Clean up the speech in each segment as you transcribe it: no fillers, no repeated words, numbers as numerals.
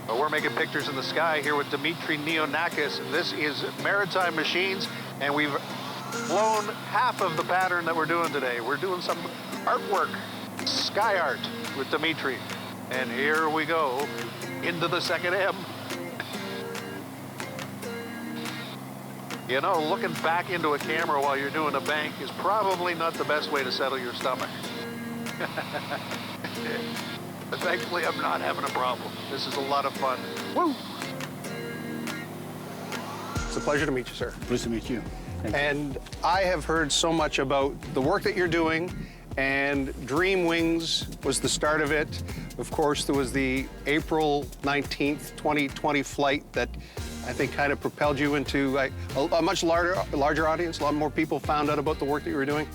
Well, we're making pictures in the sky here with Dimitri Neonakis. This is MariTIME Machines, and we've flown half of the pattern that we're doing today. We're doing some artwork, sky art with Dimitri. And here we go into the second M. You know, looking back into a camera while you're doing a bank is probably not the best way to settle your stomach. But thankfully, I'm not having a problem. This is a lot of fun. Woo! It's a pleasure to meet you, sir. Pleased to meet you. And I have heard so much about the work that you're doing, and Dream Wings was the start of it. Of course, there was the April 19th, 2020 flight that I think kind of propelled you into a much larger audience. A lot more people found out about the work that you were doing.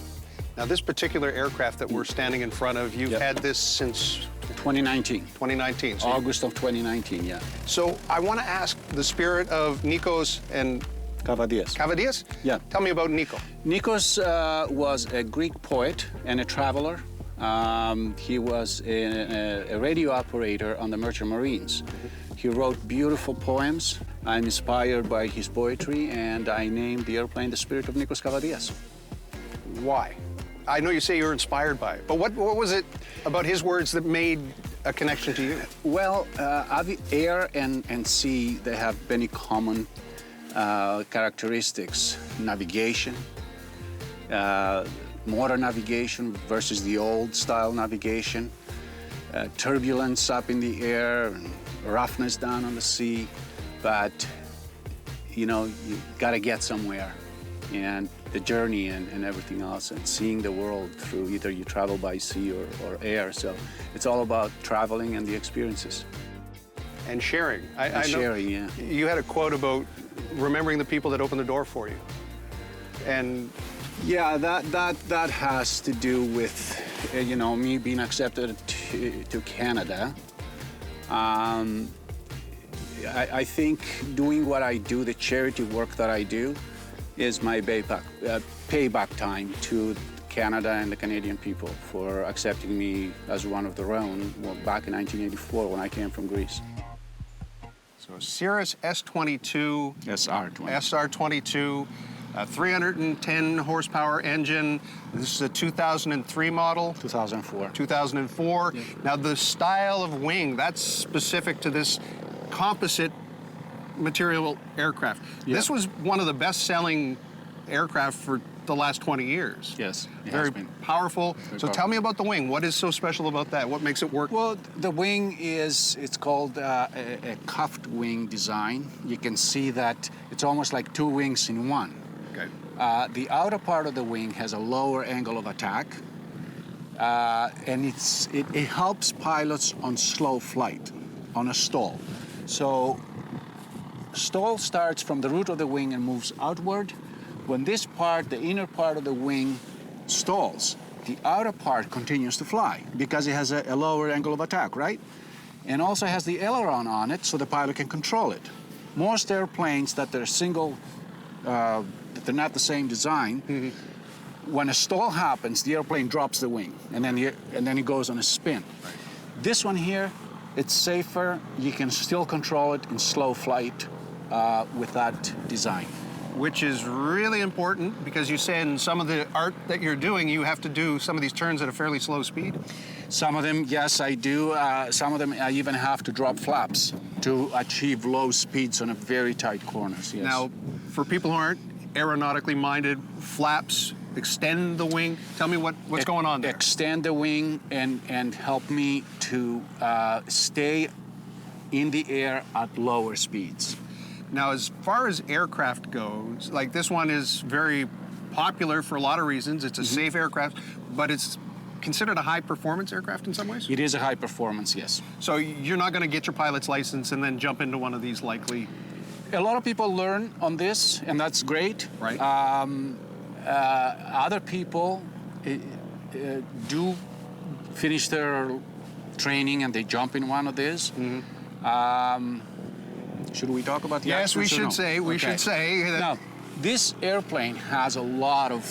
Now, this particular aircraft that we're standing in front of, you've had this since 2019. 2019. So August of 2019, yeah. So I want to ask the spirit of Nikos and Kavadias. Kavadias? Yeah. Tell me about Nico. Nikos was a Greek poet and a traveler. He was a radio operator on the Merchant Marines. He wrote beautiful poems. I'm inspired by his poetry, and I named the airplane the Spirit of Nikos Kavadias. Why? I know you say you were inspired by it, but what was it about his words that made a connection to you? Well, air and sea, they have many common characteristics. Navigation, modern navigation versus the old style navigation, turbulence up in the air, and roughness down on the sea. But, you know, you gotta get somewhere. And the journey and everything else, and seeing the world through either you travel by sea or air. So it's all about traveling and the experiences. And sharing. I know sharing, yeah. You had a quote about remembering the people that opened the door for you. And yeah, that has to do with, you know, me being accepted to Canada. I think doing what I do, the charity work that I do, is my payback time to Canada and the Canadian people for accepting me as one of their own back in 1984 when I came from Greece. So Cirrus S22, SR22, 310 horsepower engine. This is a 2003 model. 2004. 2004. Yeah. Now the style of wing, that's specific to this composite material aircraft. Yeah. This was one of the best-selling aircraft for the last 20 years. Yes, very powerful. So tell me about the wing. What is so special about that? What makes it work? Well, the wing it's called a cuffed wing design. You can see that it's almost like two wings in one. Okay. The outer part of the wing has a lower angle of attack, and it helps pilots on slow flight, on a stall. So stall starts from the root of the wing and moves outward. When this part, the inner part of the wing, stalls, the outer part continues to fly because it has a lower angle of attack, right? And also has the aileron on it so the pilot can control it. Most airplanes that they're single, that they're not the same design, when a stall happens, the airplane drops the wing and then it goes on a spin. Right. This one here, it's safer. You can still control it in slow flight with that design. Which is really important because you say in some of the art that you're doing, you have to do some of these turns at a fairly slow speed. Some of them, yes, I do. Some of them, I even have to drop flaps to achieve low speeds on a very tight corners, yes. Now, for people who aren't aeronautically minded, flaps extend the wing. Tell me what's going on there. Extend the wing and help me to stay in the air at lower speeds. Now, as far as aircraft goes, like this one is very popular for a lot of reasons. It's a safe aircraft, but it's considered a high-performance aircraft in some ways? It is a high performance, yes. So you're not going to get your pilot's license and then jump into one of these likely? A lot of people learn on this, and that's great. Right. Other people do finish their training and they jump in one of these. Should we talk about the Yes, we should no? say. We should say that. Now, this airplane has a lot of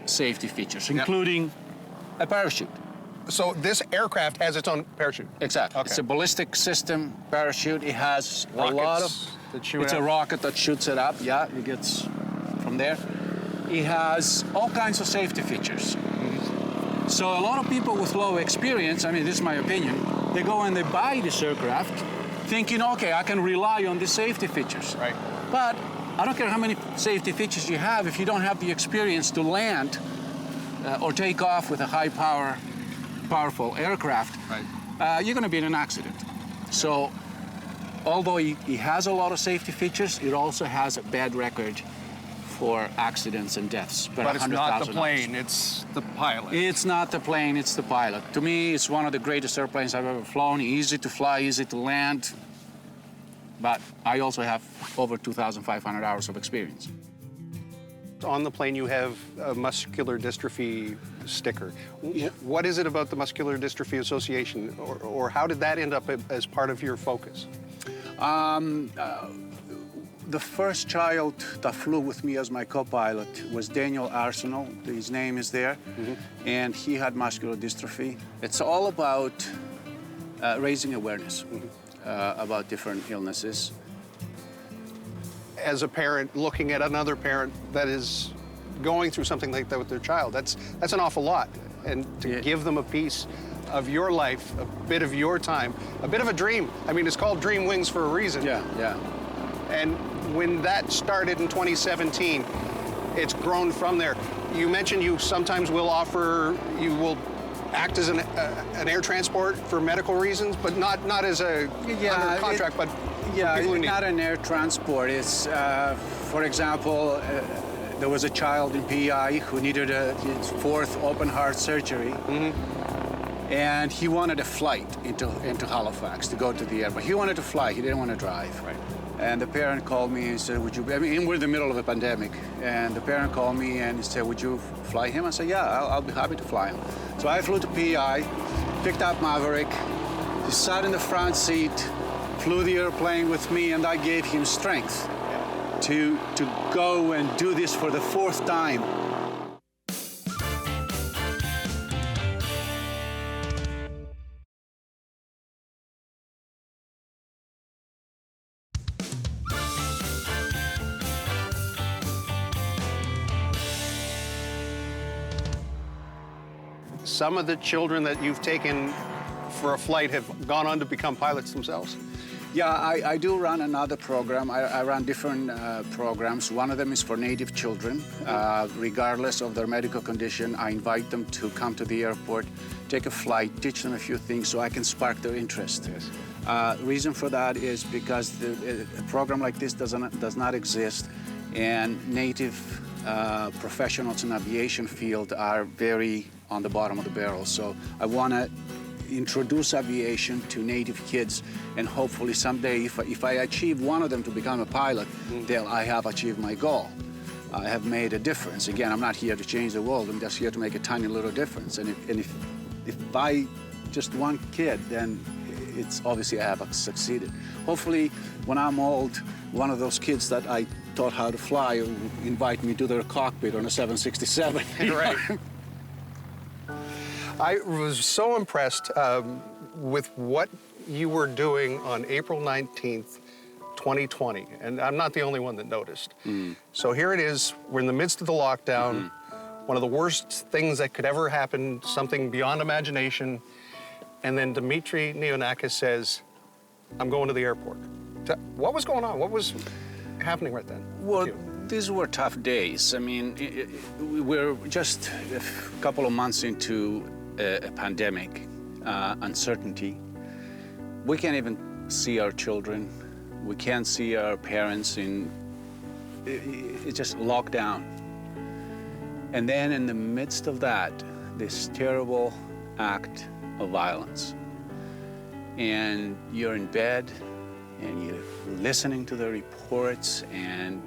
safety features, including a parachute. So this aircraft has its own parachute? Exactly. Okay. It's a ballistic system parachute. It has a lot of... that shoot It's a out? rocket that shoots it up. Yeah, it gets from there. It has all kinds of safety features. So a lot of people with low experience, I mean, this is my opinion, they go and they buy this aircraft thinking, okay, I can rely on the safety features. Right. But I don't care how many safety features you have, if you don't have the experience to land or take off with a powerful aircraft, Right. you're going to be in an accident. So, although he has a lot of safety features, it also has a bad record for accidents and deaths. But it's not the plane, it's the pilot. It's not the plane, it's the pilot. To me, it's one of the greatest airplanes I've ever flown. Easy to fly, easy to land. But I also have over 2,500 hours of experience. On the plane, you have a muscular dystrophy sticker. Yeah. What is it about the Muscular Dystrophy Association, or how did that end up as part of your focus? The first child that flew with me as my co-pilot was Daniel Arsenal. His name is there. And he had muscular dystrophy. It's all about raising awareness about different illnesses. As a parent, looking at another parent that is going through something like that with their child, that's an awful lot. And to give them a piece of your life, a bit of your time, a bit of a dream. I mean, it's called Dream Wings for a reason. Yeah. And when that started in 2017, it's grown from there. You mentioned you sometimes will act as an air transport for medical reasons, but not as a under contract, but yeah, people who need not an air transport. It's, for example, there was a child in PEI who needed his fourth open heart surgery, and he wanted a flight into Halifax to go to the airport. He wanted to fly. He didn't want to drive. Right. And the parent called me and said, would you, I mean, we're in the middle of a pandemic, and the parent called me and he said, would you fly him? I said, yeah, I'll be happy to fly him. So I flew to PEI, picked up Maverick, he sat in the front seat, flew the airplane with me, and I gave him strength to go and do this for the fourth time. Some of the children that you've taken for a flight have gone on to become pilots themselves. Yeah, I do run another program. I run different programs. One of them is for Native children. Regardless of their medical condition, I invite them to come to the airport, take a flight, teach them a few things so I can spark their interest. Yes. Reason for that is because a program like this does not exist, and Native professionals in aviation field are very on the bottom of the barrel. So I want to introduce aviation to Native kids, and hopefully someday, if I achieve one of them to become a pilot, then I have achieved my goal. I have made a difference. Again, I'm not here to change the world. I'm just here to make a tiny little difference. And if by just one kid, then it's obviously I have succeeded. Hopefully, when I'm old, one of those kids that I taught how to fly will invite me to their cockpit on a 767. Right. I was so impressed with what you were doing on April 19th, 2020, and I'm not the only one that noticed. So here it is, we're in the midst of the lockdown, one of the worst things that could ever happen, something beyond imagination, and then Dimitri Neonakis says, I'm going to the airport. What was going on? What was happening right then? Well, these were tough days. I mean, we're just a couple of months into a pandemic, uncertainty. We can't even see our children. We can't see our parents. It's just locked down. And then in the midst of that, this terrible act of violence. And you're in bed, and you're listening to the reports, and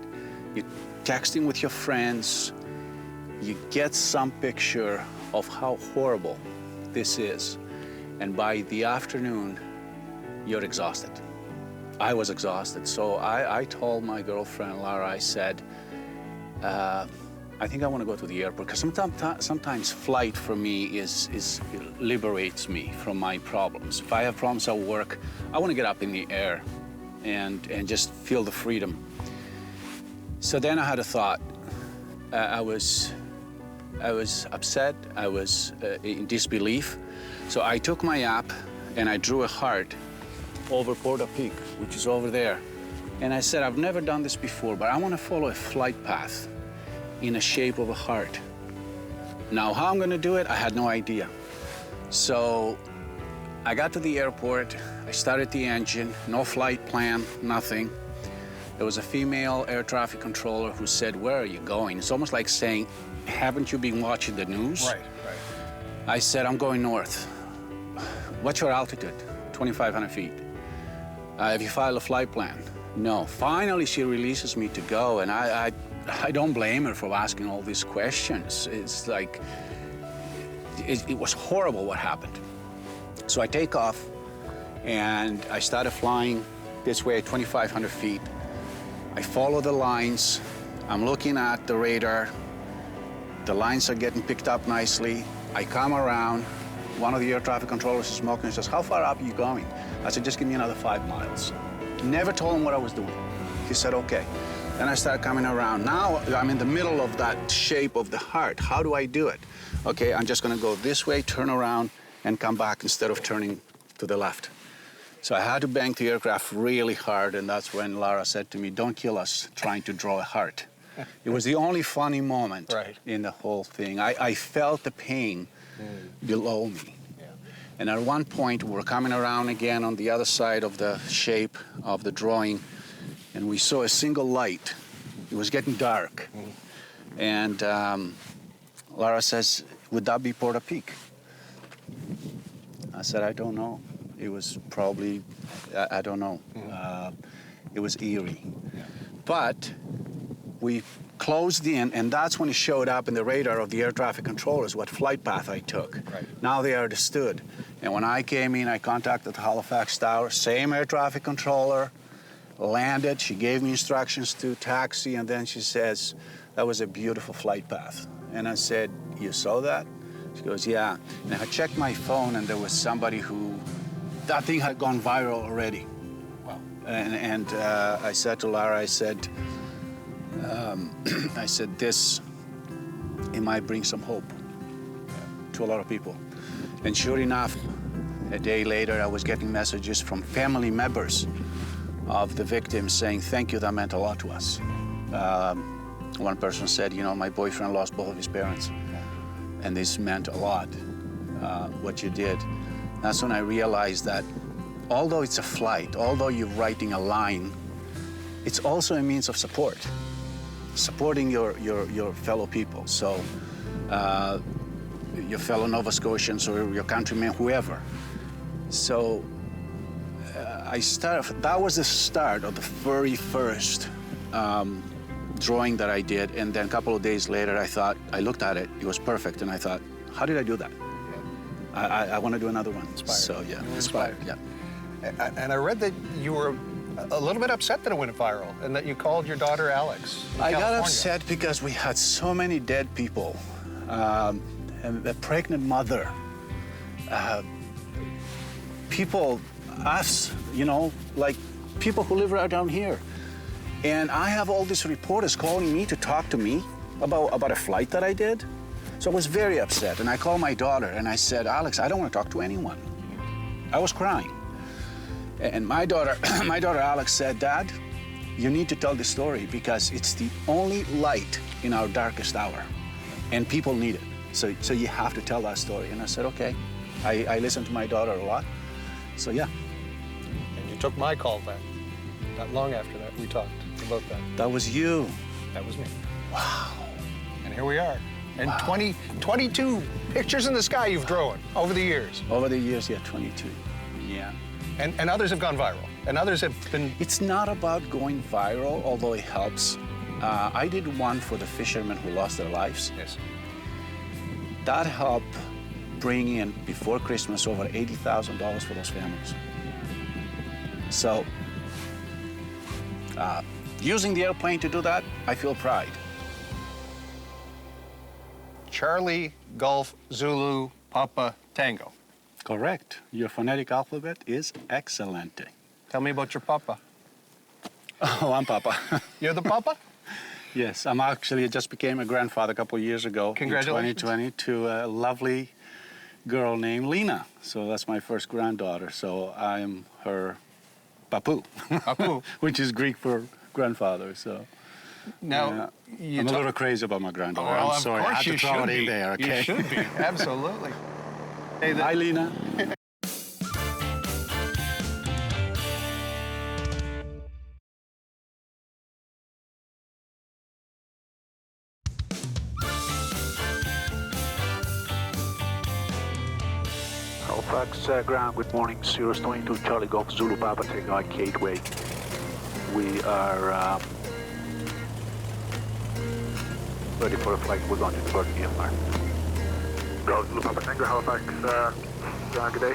you're texting with your friends. You get some picture of how horrible this is. And by the afternoon, you're exhausted. I was exhausted. So I told my girlfriend, Lara, I said, I think I want to go to the airport, because sometimes flight for me liberates me from my problems. If I have problems at work, I want to get up in the air and just feel the freedom. So then I had a thought. I was upset. I was in disbelief. So I took my app and I drew a heart over Portapique, which is over there. And I said, I've never done this before, but I want to follow a flight path in the shape of a heart. Now, how I'm going to do it, I had no idea. So I got to the airport, I started the engine, no flight plan, nothing. There was a female air traffic controller who said, where are you going? It's almost like saying, haven't you been watching the news? Right. I said, I'm going north. What's your altitude? 2,500 feet. Have you filed a flight plan? No. Finally, she releases me to go, and I don't blame her for asking all these questions. It's like, it was horrible what happened. So I take off, and I started flying this way at 2,500 feet. I follow the lines. I'm looking at the radar. The lines are getting picked up nicely. I come around. One of the air traffic controllers is smoking and says, how far up are you going? I said, just give me another 5 miles. Never told him what I was doing. He said, okay. Then I started coming around. Now I'm in the middle of that shape of the heart. How do I do it? Okay, I'm just gonna go this way, turn around, and come back instead of turning to the left. So I had to bank the aircraft really hard, and that's when Lara said to me, don't kill us trying to draw a heart. It was the only funny moment in the whole thing. I felt the pain below me. And at one point, we're coming around again on the other side of the shape of the drawing, and we saw a single light. It was getting dark. And Lara says, would that be Portapique? I said, I don't know. It was probably, I don't know. It was eerie. But we closed in, and that's when it showed up in the radar of the air traffic controllers what flight path I took. Now they understood. And when I came in, I contacted the Halifax Tower, same air traffic controller, landed. She gave me instructions to taxi, and then she says, that was a beautiful flight path. And I said, you saw that? She goes, yeah. And I checked my phone, and there was somebody who, that thing had gone viral already. Wow. And I said to Lara, I said, this, it might bring some hope to a lot of people. And sure enough, a day later, I was getting messages from family members of the victims saying, thank you, that meant a lot to us. One person said, you know, my boyfriend lost both of his parents, and this meant a lot, what you did. That's when I realized that although it's a flight, although you're writing a line, it's also a means of support, supporting your fellow people. So your fellow Nova Scotians or your countrymen, whoever. So that was the start of the very first drawing that I did. And then a couple of days later, I looked at it, it was perfect. And I thought, how did I do that? I want to do another one. Inspired. So yeah, inspired, yeah. And I read that you were a little bit upset that it went viral and that you called your daughter Alex in I California. got upset because we had so many dead people. And a pregnant mother. People, us, you know, like people who live right down here. And I have all these reporters calling me to talk to me about a flight that I did. So I was very upset, and I called my daughter, and I said, Alex, I don't want to talk to anyone. I was crying. And my daughter Alex said, Dad, you need to tell the story because it's the only light in our darkest hour, and people need it. So you have to tell that story. And I said, okay. I listened to my daughter a lot, so yeah. And you took my call back. Not long after that, we talked about that. That was you. That was me. Wow. And here we are. And 22 pictures in the sky you've drawn over the years. Over the years, yeah, 22, yeah. And others have gone viral. And others have been... It's not about going viral, although it helps. I did one for the fishermen who lost their lives. Yes. That helped bring in, before Christmas, over $80,000 for those families. So, using the airplane to do that, I feel pride. Charlie Golf Zulu Papa Tango. Correct. Your phonetic alphabet is excellent. Tell me about your papa. Oh, I'm Papa. You're the papa? Yes, I'm actually just became a grandfather a couple of years ago. Congratulations. In 2020 to a lovely girl named Lena. So that's my first granddaughter. So I am her papu. Papu. Which is Greek for grandfather. So Now, you I'm a talk- little crazy about my granddaughter. Well, I'm sorry. I had to throw it in there, okay? You should be. Absolutely. Hey, Hi, Lena. Halifax ground, good morning, Cirrus 22, Charlie Golf Zulu Papa, taking on Gateway. We are ready for a flight. We're going to depart EFR. Golf Zulu Papa Tango, Halifax ground, good day.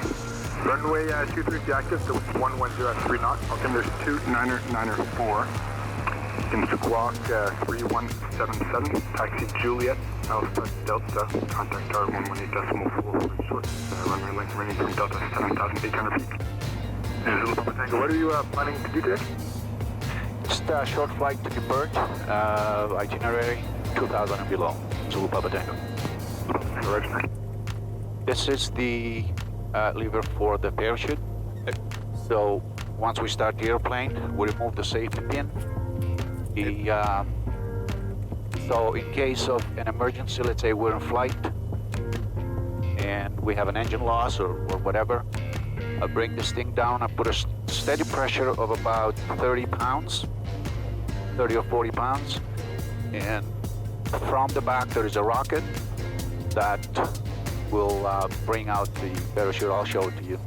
Runway 23 is active, so it's 110 at 3 knots. Okay, there's 29904. In squawk 3177, taxi Juliet, Alpha Delta, contact tower 118.4, short runway length ranging from Delta 7,800 feet. And Zulu Papa Tango, what are you planning to do today? Just a short flight to depart, itinerary 2000 and below, Zulu Papa Tango. Roger. This is the lever for the parachute. So once we start the airplane, we remove the safety pin. So in case of an emergency, let's say we're in flight and we have an engine loss or whatever, I bring this thing down, I put a steady pressure of about 30 pounds, 30 or 40 pounds, and from the back there is a rocket that will bring out the parachute. I'll show it to you.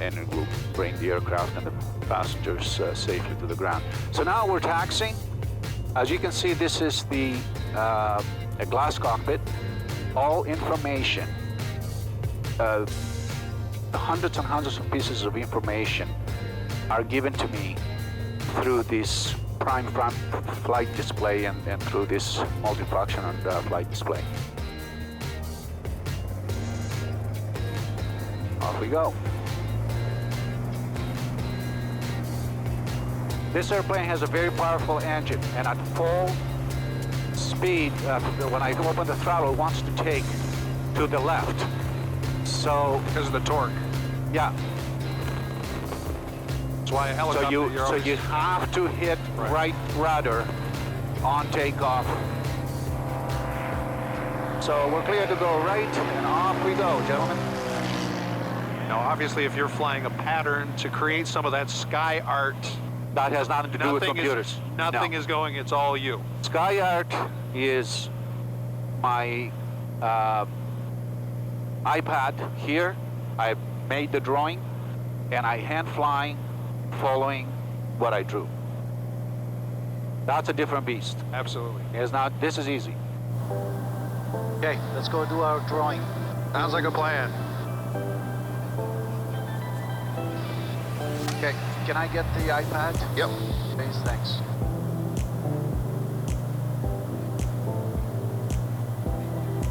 And it will bring the aircraft and the passengers safely to the ground. So now we're taxiing. As you can see, this is a glass cockpit. All information, hundreds and hundreds of pieces of information are given to me through this prime flight display and through this multifunction flight display. Off we go. This airplane has a very powerful engine, and at full speed, when I open the throttle, it wants to take to the left. So, Because of the torque. yeah. That's why a helicopter, So you have to hit right rudder on takeoff. So we're clear to go right, and off we go, gentlemen. Now, obviously, if you're flying a pattern to create some of that sky art, That has nothing to do with computers. Nothing No. is going, it's all you. Sky Art is my iPad here. I made the drawing, and I hand flying, following what I drew. That's a different beast. Absolutely. It's not. This is easy. Okay, let's go do our drawing. Sounds like a plan. Okay, can I get the iPad? Yep. Please, thanks.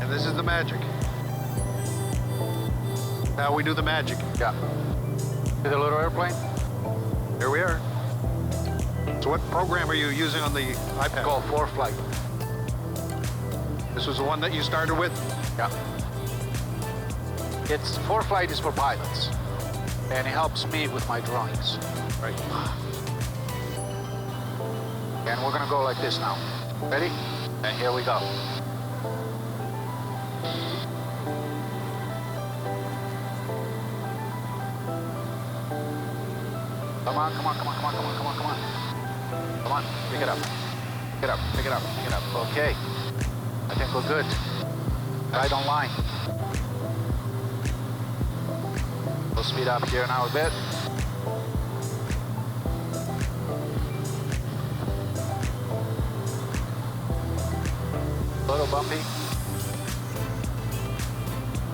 And this is the magic. How we do the magic. Yeah. See the little airplane? Here we are. So what program are you using on the iPad? Golf 4 flight. This was the one that you started with? Yeah. It's 4 flight is for pilots, and it helps me with my drawings. Right. And we're gonna go like this now. Ready? And here we go. Come on, come on, come on, come on, come on, come on, come on. Come on, pick it up. Pick it up, pick it up, pick it up. Okay. I think we're good. Right on line. We'll speed up here now a bit. A little bumpy.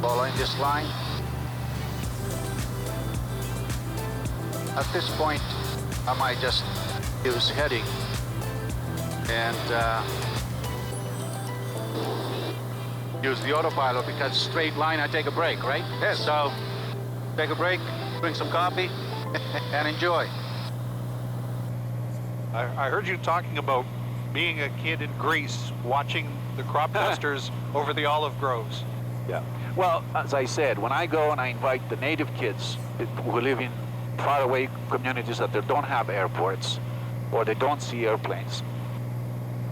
Following this line. At this point, I might just use heading and use the autopilot because straight line, I take a break, right? Yes. So, take a break, drink some coffee, and enjoy. I heard you talking about being a kid in Greece, watching the crop dusters over the olive groves. Yeah. Well, as I said, when I go and I invite the native kids who live in faraway communities that they don't have airports or they don't see airplanes,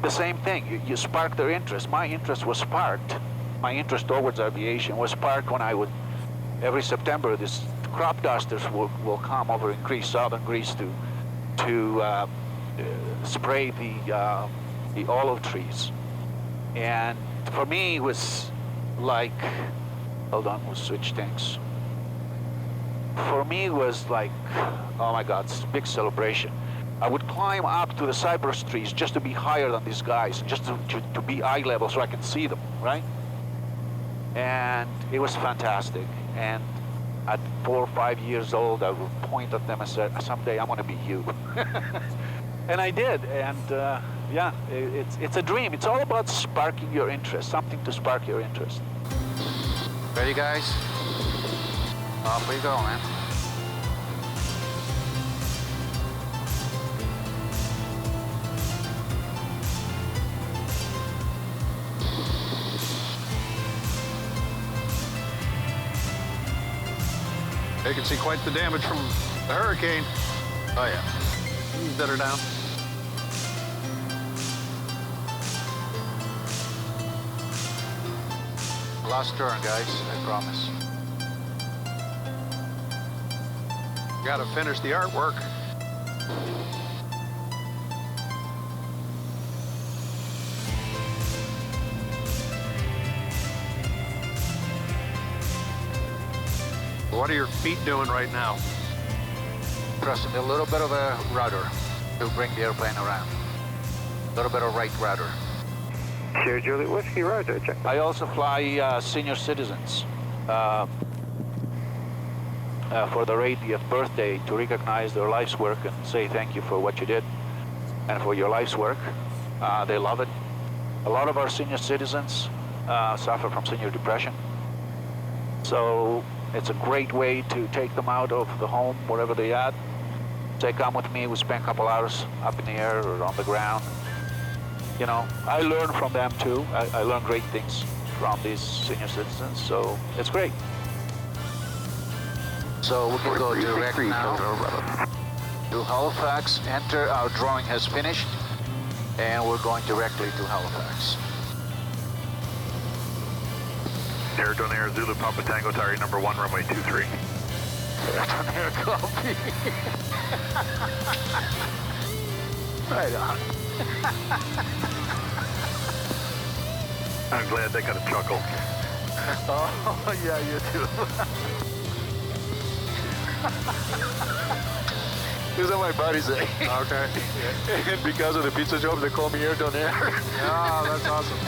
the same thing. You spark their interest. My interest was sparked. My interest towards aviation was sparked when I would, every September, this crop dusters will come over in Greece, southern Greece, to spray the olive trees. And for me, it was like, hold on, we'll switch things. For me, it was like, oh my God, it's a big celebration. I would climb up to the cypress trees just to be higher than these guys, just to be eye level so I can see them, right? And it was fantastic. And at 4 or 5 years old, I would point at them and say, someday I'm gonna be you. And I did, and yeah, it's a dream. It's all about sparking your interest, something to spark your interest. Ready, guys? Off we go, man. You can see quite the damage from the hurricane. Oh, yeah. Better down. Last turn, guys, I promise. Got to finish the artwork. What are your feet doing right now? Pressing a little bit of a rudder to bring the airplane around. A little bit of right rudder. Sierra Juliet Whiskey, roger, check. I also fly senior citizens for their 80th birthday to recognize their life's work and say thank you for what you did and for your life's work. They love it. A lot of our senior citizens suffer from senior depression. So it's a great way to take them out of the home, wherever they at. They come with me, we spend a couple hours up in the air or on the ground. You know, I learn from them too. I learn great things from these senior citizens, so it's great. So we can go direct now to Halifax. Enter, our drawing has finished, and we're going directly to Halifax. Air Donair Zulu Papa Tango, Tower number 1, runway 23. Air copy. Right on. I'm glad they got a chuckle. Oh, yeah, you too. These are my buddies, eh? Okay. And because of the pizza job, they call me Air Donair. Oh, that's awesome.